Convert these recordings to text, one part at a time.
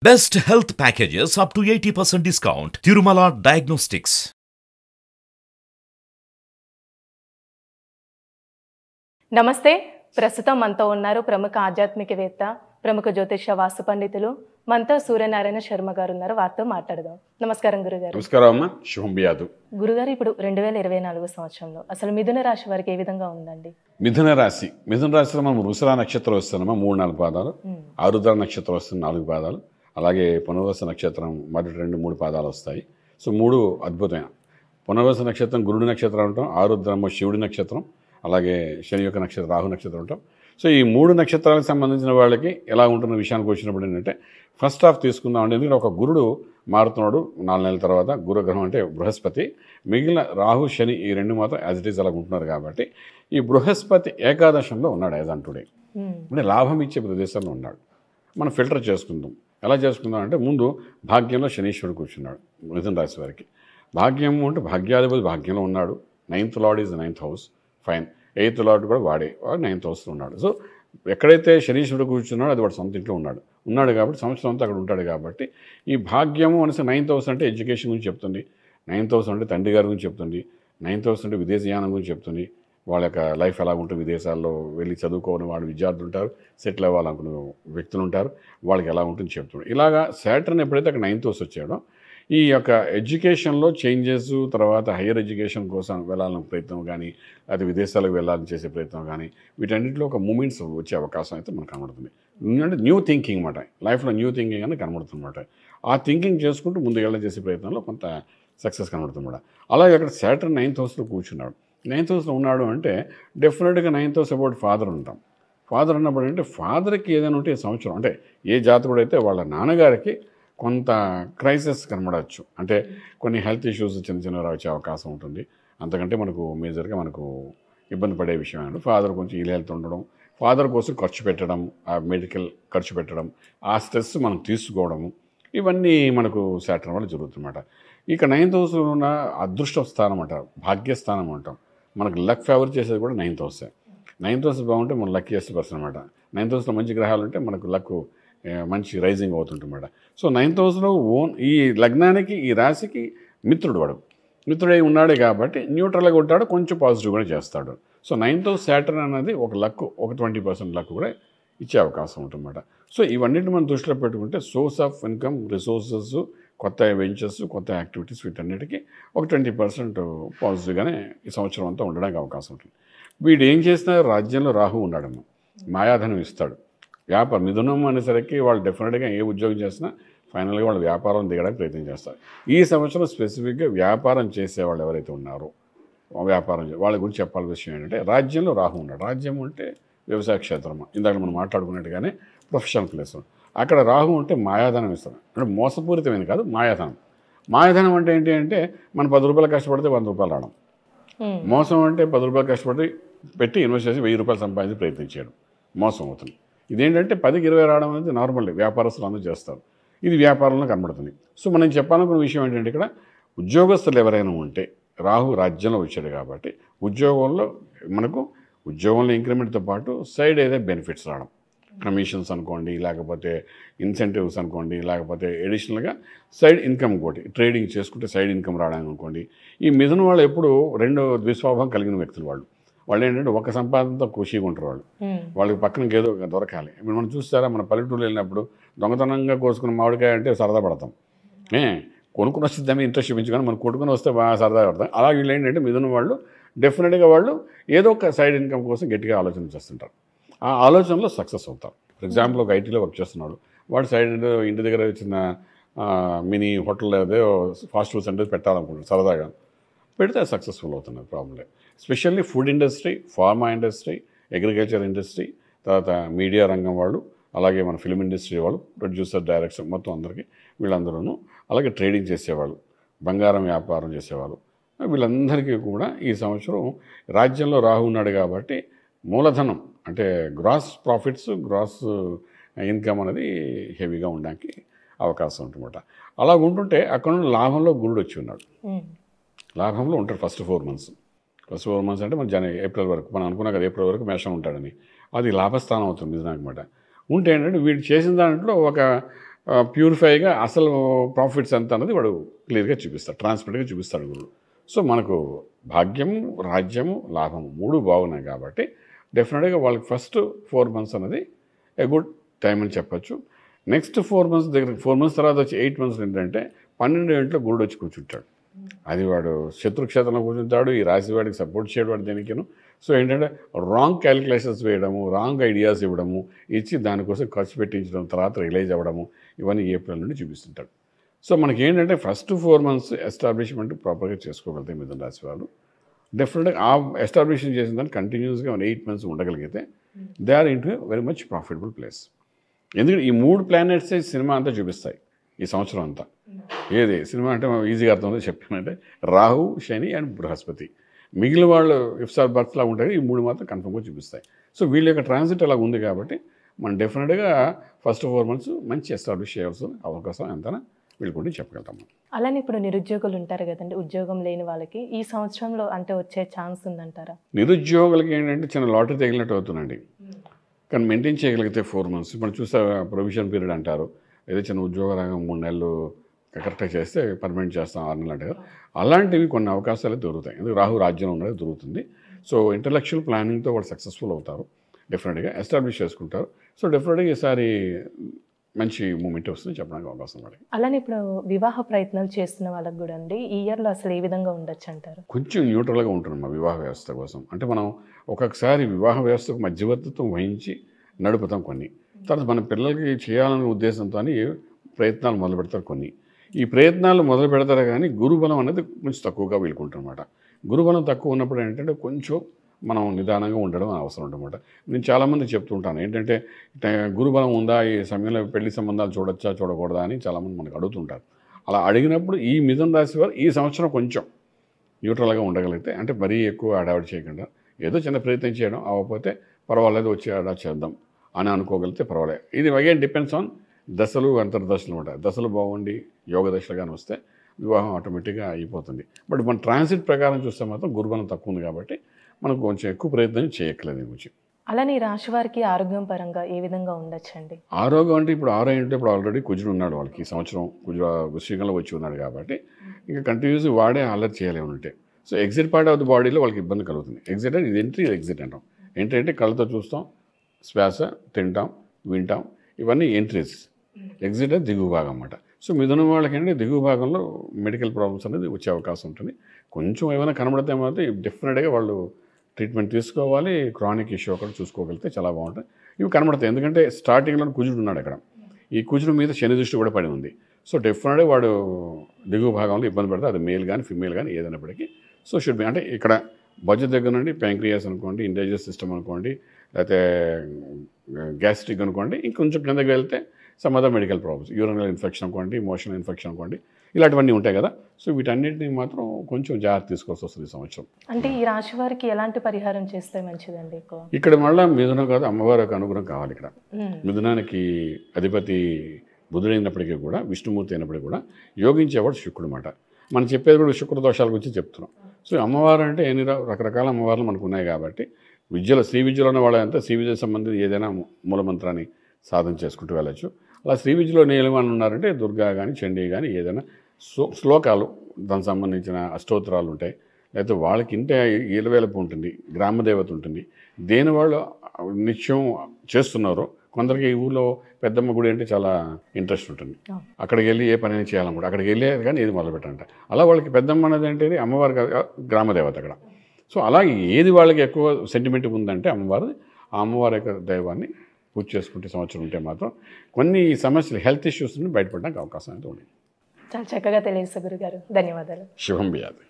Best health packages up to 80% discount. Tirumala Diagnostics. నమస్తే. ప్రస్తుతం మనతో ఉన్నారు ప్రముఖ ఆధ్యాత్మికవేత్త, ప్రముఖ జ్యోతిష వాస్తు పండితులు మనతో సూర్యనారాయణ శర్మ గారు ఉన్నారు. వారితో మాట్లాడదాం. నమస్కారం గురుగారు. నమస్కారం అమ్మ. శుభం బియాదు. గురుగారు, ఇప్పుడు 2024 సంవత్సరంలో అసలు మిథున రాశి వారికి ఏ విధంగా ఉందండి? మిథున రాశిలో మనం వృషభ నక్షత్రం వస్తున్నామా 3-4 పాదాలు, ఆరుద్ర నక్షత్రం వస్తున్న 4 పాదాలు, అలాగే పునర్వసు నక్షత్రం మొదటి 2-3 పాదాలు వస్తాయి. సో 3 అద్భుతమైన. పునర్వసు నక్షత్రం గురుడి నక్షత్రం ఉంటాం, ఆరుద్రము శివుడి నక్షత్రం, అలాగే శని యొక్క నక్షత్రం రాహు నక్షత్రం ఉంటాం. సో ఈ 3 నక్షత్రాలకు సంబంధించిన వాళ్ళకి ఎలా ఉంటున్న విషయానికి వచ్చినప్పుడు ఏంటంటే ఫస్ట్ హాఫ్ తీసుకుందాం అంటే, ఎందుకంటే ఒక గురుడు మారుతున్నాడు 4 నెలల తర్వాత, గురుగ్రహం అంటే బృహస్పతి, మిగిలిన రాహు శని ఈ 2 మాత్రం యాజ్ ఇట్ ఈజ్ అలా ఉంటున్నారు. కాబట్టి ఈ బృహస్పతి ఏకాదశంలో ఉన్నాడు యాజ్ ఆన్ టుడే, అంటే లాభం ఇచ్చే ప్రదేశంలో ఉన్నాడు. మనం ఫిల్టర్ చేసుకుందాం. ఎలా చేసుకుందాం అంటే, ముందు భాగ్యంలో శనీశ్వరుడు కూర్చున్నాడు మిథున రాశి వారికి. భాగ్యం అంటే భాగ్యాధిపతి భాగ్యంలో ఉన్నాడు. 9th lord is 9th house, fine. 8th lord కూడా వాడు 9th హౌస్లో ఉన్నాడు. సో ఎక్కడైతే శనీశ్వరుడు కూర్చున్నాడో అది వాడు సొంత ఇంట్లో ఉన్నాడు కాబట్టి సంవత్సరం అంతా అక్కడ ఉంటాడు. కాబట్టి ఈ భాగ్యము అనేసి 9th హౌస్ అంటే ఎడ్యుకేషన్ గురించి చెప్తుంది, 9th హౌస్ అంటే తండ్రి గారి గురించి చెప్తుంది, 9th హౌస్ అంటే విదేశయానం గురించి చెప్తుంది. వాళ్ళ యొక్క లైఫ్ ఎలా ఉంటుంది, విదేశాల్లో వెళ్ళి చదువుకోని వాళ్ళు విద్యార్థులు ఉంటారు, సెటిల్ అవ్వాలనుకునే వ్యక్తులు ఉంటారు, వాళ్ళకి ఎలా ఉంటుంది చెప్తున్నాడు. ఇలాగా సాటర్న్ ఎప్పుడైతే అక్కడ 9th హౌస్ వచ్చాడో ఈ యొక్క ఎడ్యుకేషన్లో చేంజెస్, తర్వాత హయ్యర్ ఎడ్యుకేషన్ కోసం వెళ్ళాలనే ప్రయత్నం కానీ, అది విదేశాలకు వెళ్ళాలని చేసే ప్రయత్నం కానీ, వీటన్నిటిలో ఒక మూమెంట్స్ వచ్చే అవకాశం అయితే మనకు కనబడుతుంది. అంటే న్యూ థింకింగ్ అన్నమాట, లైఫ్లో న్యూ థింకింగ్ అనేది కనబడుతుంది అన్నమాట. ఆ థింకింగ్ చేసుకుంటూ ముందుకెళ్ళ చేసే ప్రయత్నంలో కొంత సక్సెస్ కనబడుతుంది అన్నమాట. అలాగే అక్కడ సాటర్న్ 9th హౌస్లో కూర్చున్నాడు. 9th హౌస్లో ఉన్నాడు అంటే డెఫినెట్గా 9th హౌస్ అబౌట్ ఫాదర్ ఉంటాం. ఫాదర్ ఉన్నప్పుడు అంటే ఫాదర్కి ఏదైనా ఉంటే ఈ సంవత్సరం అంటే ఏ జాతకుడు అయితే వాళ్ళ నాన్నగారికి కొంత క్రైసిస్ కనబడవచ్చు. అంటే కొన్ని హెల్త్ ఇష్యూస్ చిన్న చిన్నవి వచ్చే అవకాశం ఉంటుంది. అంతకంటే మనకు మేజర్గా మనకు ఇబ్బంది పడే విషయం ఏంటంటే ఫాదర్ కొంచెం ఇల్ హెల్త్ ఉండడం, ఫాదర్ కోసం ఖర్చు పెట్టడం, ఆ మెడికల్ ఖర్చు పెట్టడం, ఆ స్ట్రెస్ మనం తీసుకోవడము, ఇవన్నీ మనకు సాటర్న్ వల్ల జరుగుతుందన్నమాట. ఇక 9th హౌస్లో ఉన్న అదృష్ట స్థానం అంటారు, భాగ్యస్థానం అంటాం. మనకు లక్ ఫేవర్ చేసేది కూడా 9th హౌసే. 9th హౌస్ బాగుంటే మన లక్కీయెస్ట్ పర్సన్ అనమాట. 9th హౌస్లో మంచి గ్రహాలు ఉంటే మనకు లక్ మంచి రైజింగ్ అవుతుంటుందన్నమాట. సో 9th హౌస్లో ఈ లగ్నానికి ఈ రాశికి మిత్రుడు వాడు, మిత్రుడై ఉన్నాడే కాబట్టి న్యూట్రల్గా ఉంటాడు, కొంచెం పాజిటివ్గా చేస్తాడు. సో 9th హౌస్ సాటర్న్ అనేది ఒక లక్, ఒక 20% లక్ కూడా ఇచ్చే అవకాశం ఉంటుందన్నమాట. సో ఇవన్నిటిని మనం దృష్టిలో పెట్టుకుంటే సోర్స్ ఆఫ్ ఇన్కమ్, రిసోర్సెస్, కొత్త వెంచర్స్, కొత్త యాక్టివిటీస్, వీటన్నిటికీ ఒక 20% పాజిటివ్గానే ఈ సంవత్సరం అంతా ఉండడానికి అవకాశం ఉంటుంది. వీడు ఏం చేసినా రాజ్యంలో రాహు ఉన్నాడమ్మ, మాయాధనం ఇస్తాడు. మిథునం అనేసరికి వాళ్ళు డెఫినెట్గా ఏ ఉద్యోగం చేసినా ఫైనల్గా వాళ్ళు వ్యాపారం దిగడానికి ప్రయత్నం చేస్తారు. ఈ సంవత్సరం స్పెసిఫిక్గా వ్యాపారం చేసేవాళ్ళు ఎవరైతే ఉన్నారో వాళ్ళ గురించి చెప్పాల్సిన విషయం ఏంటంటే, రాజ్యంలో రాహు ఉన్నాడు. రాజ్యం అంటే వ్యవసాయ క్షేత్రం, ఇందాక మనం మాట్లాడుకున్నట్టుగానే ప్రొఫెషనల్ ప్లేస్. అక్కడ రాహు ఉంటే మాయాధనం ఇస్తారు. అంటే మోసపూరితమైన కాదు, మాయాధనం. మాయాధనం అంటే ఏంటి అంటే, మనం 10 రూపాయలు కష్టపడితే 100 రూపాయలు రావడం. మోసం అంటే 10 రూపాయలు కష్టపడి పెట్టి ఇన్వెస్ట్ చేసి 1000 రూపాయలు సంపాదించి ప్రయత్నం చేయడం మోసం అవుతుంది. ఇదేంటంటే 10కి 20 రావడం అనేది నార్మల్, వ్యాపారస్తులు అందరూ చేస్తారు. ఇది వ్యాపారంలో కనబడుతుంది. సో మనం చెప్పాలనుకున్న విషయం ఏంటంటే, ఇక్కడ ఉద్యోగస్తులు ఎవరైనా ఉంటే రాహు రాజ్యంలో వచ్చాడు కాబట్టి ఉద్యోగంలో ఇంక్రిమెంట్తో పాటు సైడ్ ఏదైనా బెనిఫిట్స్ రావడం, కమిషన్స్ అనుకోండి, లేకపోతే ఇన్సెంటివ్స్ అనుకోండి, లేకపోతే ఎడిషనల్గా సైడ్ ఇన్కమ్ ఒకటి ట్రేడింగ్ చేసుకుంటే సైడ్ ఇన్కమ్ రావడానికి అనుకోండి. ఈ మిథున వాళ్ళు ఎప్పుడు 2 ద్విస్వభావం కలిగిన వ్యక్తులు. వాళ్ళు ఏంటంటే ఒక సంపాదనతో ఖుషీగా ఉంటారు. వాళ్ళకి పక్కన ఇంకేదో దొరకాలి. ఇప్పుడు మనం చూస్తారా, మన పల్లెటూరు వెళ్ళినప్పుడు దొంగతనంగా కోసుకున్న మామిడికాయ అంటే సరదా పడతాం, కొనుక్కుని వస్తుందేమో ఇంట్రెస్ట్ చూపించుకొని మనం కొట్టుకుని వస్తే బాగా సరదా పడతాం. అలాగే వీళ్ళు ఏంటంటే మిథున వాళ్ళు డెఫినెట్గా వాళ్ళు ఏదో ఒక సైడ్ ఇన్కమ్ కోసం గట్టిగా ఆలోచన చేస్తుంటారు. ఆ ఆలోచనలో సక్సెస్ అవుతారు. ఫర్ ఎగ్జాంపుల్ ఒక ఐటీలో వర్క్ చేస్తున్నాడు, వాడు సైడ్ ఇంటి దగ్గర చిన్న మినీ హోటల్ ఏదో ఫాస్ట్ ఫుడ్ సెంటర్ పెట్టాలనుకుంటాడు, సరదాగా పెడితే సక్సెస్ఫుల్ అవుతున్నారు. ప్రాబ్లం లేదు. Specially food industry, pharma industry, agriculture industry, తర్వాత మీడియా రంగం వాళ్ళు, అలాగే మన ఫిల్మ్ ఇండస్ట్రీ వాళ్ళు, ప్రొడ్యూసర్, డైరెక్టర్, మొత్తం అందరికీ వీళ్ళందరూ, అలాగే ట్రేడింగ్ చేసేవాళ్ళు, బంగారం వ్యాపారం చేసేవాళ్ళు, వీళ్ళందరికీ కూడా ఈ సంవత్సరం రాజ్యంలో రాహు ఉన్నాడు కాబట్టి మూలధనం అంటే గ్రాస్ ప్రాఫిట్స్, గ్రాస్ ఇన్కమ్ అనేది హెవీగా ఉండడానికి అవకాశం ఉంటుందన్నమాట. అలా ఉంటుంటే అక్కడ నుండి లాభంలో గురుడు వచ్చి ఉన్నాడు. లాభంలో ఉంటాడు ఫస్ట్ 4 months. ఫస్ట్ 4 months అంటే మన ఏప్రిల్ వరకు, మనం అనుకున్నాం కదా ఏప్రిల్ వరకు మేషం ఉంటాడని, అది లాభస్థానం అవుతుంది మిథునానికి మాట. ఉంటే ఏంటంటే వీడు చేసిన దాంట్లో ఒక ప్యూరిఫైగా అసలు ప్రాఫిట్స్ ఎంత అన్నది వాడు క్లియర్గా చూపిస్తాడు, ట్రాన్స్పరెంట్గా చూపిస్తాడు గురువు. సో మనకు భాగ్యము, రాజ్యము, లాభము 3 బాగున్నాయి కాబట్టి డెఫినెట్గా వాళ్ళకి ఫస్ట్ 4 months అనేది ఏ గుడ్ టైం అని చెప్పచ్చు. నెక్స్ట్ 4 months దగ్గర 4 months తర్వాత వచ్చి 8 months ఏంటంటే 12 ఇంట్లో గురుడు వచ్చి కూర్చుంటాడు. అది వాడు శత్రుక్షేత్రంలో కూర్చుంటాడు. ఈ రాశి వాడికి సపోర్ట్ చేయడం వాడు దేనికిను. సో ఏంటంటే రాంగ్ క్యాలిక్యులేషన్స్ వేయడము, రాంగ్ ఐడియాస్ ఇవ్వడము, ఇచ్చి దానికోసం ఖర్చు పెట్టించడం, తర్వాత రిలైజ్ అవ్వడము, ఇవన్నీ ఏప్రిల్ నుండి చూపిస్తుంటాడు. సో మనకి ఏంటంటే ఫస్ట్ 4 months ఎస్టాబ్లిష్మెంట్ ప్రాపర్గా చేసుకోగలిగితే మిథున రాశి వాళ్ళు డెఫినెట్గా ఆ ఎస్టాబ్లిష్మెంట్ చేసిన దాన్ని కంటిన్యూస్గా 8 months ఉండగలిగితే they are into very much profitable place. ఎందుకంటే ఈ 3 planets సినిమా అంతా చూపిస్తాయి ఈ సంవత్సరం అంతా. ఏది సినిమా అంటే ఈజీగా అర్థమవుతుంది చెప్పానంటే రాహు, శని అండ్ బృహస్పతి. మిగిలిన వాళ్ళు ఇఫ్సార్ బర్త్లా ఉంటాయి, ఈ 3 మాత్రం కన్ఫర్మ్గా చూపిస్తాయి. సో వీళ్ళ యొక్క ట్రాన్సిట్ అలా ఉంది కాబట్టి మనం డెఫినెట్గా ఫస్ట్ 4 months మంచి ఎస్టాబ్లిష్ చేయాల్సిన అవకాశం ఎంతైనా వీళ్ళకుంటే చెప్పగలుగుతాము. అలానే ఇప్పుడు నిరుద్యోగులు ఉంటారు కదండి, ఉద్యోగం లేని వాళ్ళకి ఈ సంవత్సరంలో అంటే వచ్చే ఛాన్స్ ఉందంటారా? నిరుద్యోగులకి ఏంటంటే చిన్న లాటరీ తగిలినట్టు అవుతుందండి. కానీ మెయింటైన్ చేయగలిగితే 4 months మనం చూస్తే ప్రొవిజన్ పీరియడ్ అంటారు, ఏదో చిన్న ఉద్యోగ రంగం 3 నెలలు కరెక్ట్గా చేస్తే పర్మనెంట్ చేస్తాం 6 నెలలు అంటారు. అలాంటివి కొన్ని అవకాశాలు దొరుకుతాయి. ఎందుకు రాహు రాజ్యంలో ఉన్నది దొరుకుతుంది. సో ఇంటలెక్చువల్ ప్లానింగ్తో వాళ్ళు సక్సెస్ఫుల్ అవుతారు, డెఫినెట్గా ఎస్టాబ్లిష్ చేసుకుంటారు. సో డెఫినెట్గా ఈసారి మంచి మూమెంట్ వస్తుంది చెప్పడానికి అవకాశం పడి. అలానే ఇప్పుడు వివాహ ప్రయత్నాలు చేస్తున్న వాళ్ళకి కూడా అండి ఈ ఇయర్లో అసలు ఏ విధంగా ఉండొచ్చు అంటారు? కొంచెం న్యూట్రల్గా ఉంటుంది మా వివాహ వ్యవస్థ కోసం. అంటే మనం ఒక్కొక్కసారి వివాహ వ్యవస్థకు మధ్యవర్తిత్వం వహించి నడుపుతాం కొన్ని, తర్వాత మన పిల్లలకి చేయాలనే ఉద్దేశంతో ప్రయత్నాలు మొదలు పెడతారు కొన్ని. ఈ ప్రయత్నాలు మొదలు పెడతారు కానీ గురుబలం అనేది కొంచెం తక్కువగా వీలుకుంటుందన్నమాట. గురుబలం తక్కువ ఉన్నప్పుడు ఏంటంటే కొంచెం మనం నిదానంగా ఉండడం అవసరం ఉందన్నమాట. నేను చాలామంది చెప్తుంటాను ఏంటంటే గురుబలం ఉందా, ఈ సమయంలో పెళ్లి సంబంధాలు చూడొచ్చా చూడకూడదా అని చాలామంది మనకు అడుగుతుంటారు. అలా అడిగినప్పుడు ఈ మిథున రాశి వారు ఈ సంవత్సరం కొంచెం న్యూట్రల్గా ఉండగలిగితే, అంటే మరీ ఎక్కువ అడావిడి చేయకుండా ఏదో చిన్న ప్రయత్నం చేయడం, అవ్వకపోతే పర్వాలేదు వచ్చి అడా చేద్దాం అని అనుకోగలిగితే పర్వాలేదు. ఇది అగైన్ డిపెండ్స్ ఆన్ దశలు అంతర్దశలు ఉంటాయి. దశలు బాగుండి యోగ దశలు కానీ వస్తే వివాహం ఆటోమేటిక్గా అయిపోతుంది. బట్ మన ట్రాన్సిట్ ప్రకారం చూస్తే మాత్రం గురుబలం తక్కువ ఉంది కాబట్టి మనకు కొంచెం ఎక్కువ ప్రయత్నం చేయక్కలేదు ఈ గురించి. అలానే ఈ రాశి వారికి ఆరోగ్యం పరంగా ఏ విధంగా ఉండొచ్చండి? ఆరోగ్యం అంటే ఇప్పుడు 6 అంటే ఇప్పుడు ఆల్రెడీ కుజుడు ఉన్నాడు వాళ్ళకి ఈ సంవత్సరం, వృశ్చికంలో వచ్చి ఉన్నాడు కాబట్టి ఇంకా కంటిన్యూస్ వాడే అలర్ట్ చేయాలి ఉంటే. So exit part of the బాడీలో వాళ్ళకి ఇబ్బంది కలుగుతుంది. ఎగ్జిట్ అంటే ఇది ఎంట్రీ, ఎగ్జిట్ అంటాం. ఎంట్రీ అంటే కళ్ళతో చూస్తాం, శ్వాస, తింటాం, వింటాం, ఇవన్నీ ఎంట్రీస్. ఎగ్జిట్ అంటే దిగువ భాగం అన్నమాట. సో మిథున వాళ్ళకంటే దిగువ భాగంలో మెడికల్ ప్రాబ్లమ్స్ అనేది వచ్చే అవకాశం ఉంటుంది. కొంచెం ఏమైనా కనబడితే మాత్రం డెఫినెట్గా వాళ్ళు ట్రీట్మెంట్ తీసుకోవాలి. క్రానిక్ ఇష్యూ ఒకటి చూసుకోగలిగితే చాలా బాగుంటుంది. ఇవి కనబడతాయి ఎందుకంటే స్టార్టింగ్లో కుజుడు ఉన్నాడు అక్కడ, ఈ కుజుడు మీద శని దృష్టి కూడా పడి ఉంది. సో డెఫినెట్గా వాడు దిగువ భాగంలో ఇబ్బంది పడితే అది మేల్ కానీ ఫిమేల్ కానీ ఏదైనప్పటికీ సో షుడ్ బి అంటే ఇక్కడ బడ్జెట్ దగ్గర నుండి ప్యాంక్రియాస్ అనుకోండి, ఇండైజెస్ట్ సిస్టమ్ అనుకోండి, లేకపోతే గ్యాస్ట్రిక్ అనుకోండి, ఇంకొంచెం కిందకి వెళ్తే some other medical problems, urinal infection అనుకోండి, ఇమోషనల్ ఇన్ఫెక్షన్ అనుకోండి, ఇలాంటివన్నీ ఉంటాయి కదా. సో వీటన్నిటిని మాత్రం కొంచెం జాగ్రత్త తీసుకోవాల్సి వస్తుంది ఈ సంవత్సరం. అంటే ఈ రాశి వారికి ఎలాంటి పరిహారం చేస్తే మంచిదండి? ఇక్కడ మళ్ళీ మిథునం కాదు, అమ్మవారికి అనుగ్రహం కావాలి. ఇక్కడ మిథునానికి అధిపతి బుధుడైనప్పటికీ కూడా, విష్ణుమూర్తి అయినప్పటికీ కూడా యోగించేవాడు శుక్రుడు అన్నమాట. మనం చెప్పేది కూడా శుక్ర దోషాల గురించి చెప్తున్నాం. సో అమ్మవారు అంటే ఎన్ని రకరకాల అమ్మవార్లు మనకు ఉన్నాయి కాబట్టి విద్యలో శ్రీ విద్యలో ఉన్న వాళ్ళంతా శ్రీ విద్య సంబంధించి ఏదైనా మూలమంత్రాన్ని సాధన చేసుకుంటూ వెళ్ళచ్చు. అలా శ్రీ విద్యలో ఏమైనా ఉన్నారంటే దుర్గా కానీ చండీ కానీ ఏదైనా శ్లోకాలు దానికి సంబంధించిన అష్టోత్తరాలు ఉంటాయి, లేకపోతే వాళ్ళకి ఇంటే ఈలవేలపు ఉంటుంది, గ్రామదేవత ఉంటుంది, దేని వాళ్ళు నిత్యం చేస్తున్నారో. కొందరికి ఈ ఊళ్ళో పెద్దమ్మ గుడి అంటే చాలా ఇంట్రెస్ట్ ఉంటుంది, అక్కడికి వెళ్ళి ఏ పని చేయాలనుకుంటే అక్కడికి వెళ్ళే కానీ ఏది మొదలు పెట్టాలంట. అలా వాళ్ళకి పెద్దమ్మ అనేది అంటే అమ్మవారి గ్రామదేవత అక్కడ. సో అలా ఏది వాళ్ళకి ఎక్కువ సెంటిమెంట్ ఉందంటే అమ్మవారి, ఆ అమ్మవారి యొక్క దైవాన్ని పూజ చేసుకుంటే సంవత్సరం ఉంటే మాత్రం కొన్ని సమస్యలు హెల్త్ ఇష్యూస్ నుండి బయటపడడానికి అవకాశం అయితే ఉంది. చాలా చక్కగా తెలియదు గురుగారు, ధన్యవాదాలు. శుభం బియాది.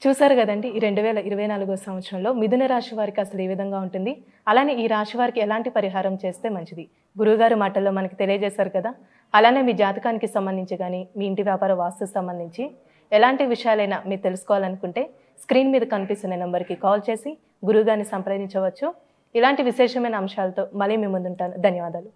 చూసారు కదండి, ఈ 2024 సంవత్సరంలో మిథున రాశి వారికి అసలు ఏ విధంగా ఉంటుంది, అలానే ఈ రాశి వారికి ఎలాంటి పరిహారం చేస్తే మంచిది గురువుగారు మాటల్లో మనకి తెలియజేశారు కదా. అలానే మీ జాతకానికి సంబంధించి కానీ మీ ఇంటి వ్యాపార వాస్తు సంబంధించి ఎలాంటి విషయాలైనా మీరు తెలుసుకోవాలనుకుంటే స్క్రీన్ మీద కనిపిస్తున్న నెంబర్కి కాల్ చేసి గురువుగారిని సంప్రదించవచ్చు. ఇలాంటి విశేషమైన అంశాలతో మళ్ళీ మీ ముందుంటాను. ధన్యవాదాలు.